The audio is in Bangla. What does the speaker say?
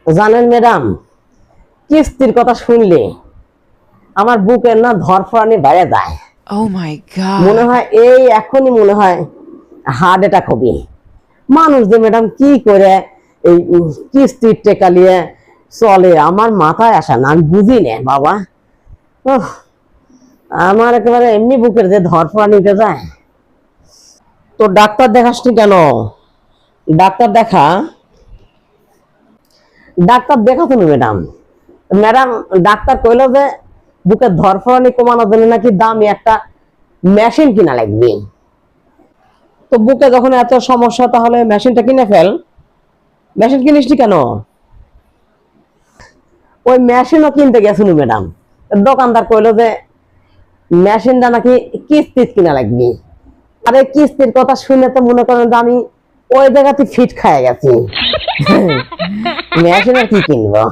জানেন ম্যাডাম, কিস্তির কথা শুনলে আমার বুকের না ধরফরানি বাইরে যায়। Oh my মনে God. হয় এই এখনই মনে হয় হার্ট অ্যাটাক হবে। মানুষ যে ম্যাডাম কি করে এই কিস্তির টেকা নিয়ে চলে আমার মাথায় আসে না, আমি বুঝি না বাবা। ওহ, আমার একেবারে এমনি বুকের যে ধরফরানি উঠে যায়। তো ডাক্তার দেখাসনি কেন? ডাক্তার দেখা ডাক্তার দেখাতো না ম্যাডাম। ম্যাডাম ডাক্তার কইলো যে বুকের ধরফরানি কমানোর জন্য নাকি দামি একটা মেশিন কিনা লাগবে। তো বুকে যখন এত সমস্যা তাহলে মেশিনটা কিনে ফেল। মেশিন কিনিসনি কেন? ওই মেশিনও কিনতে গেছিল ম্যাডাম, দোকানদার কইলো যে মেশিনটা নাকি কিস্তিত কিনা লাগবে। আরে কিস্তির কথা শুনে তো মনে করেন যে আমি ওই জায়গাতে ফিট খায় গেছি। মেশিন আর কি কিনবো।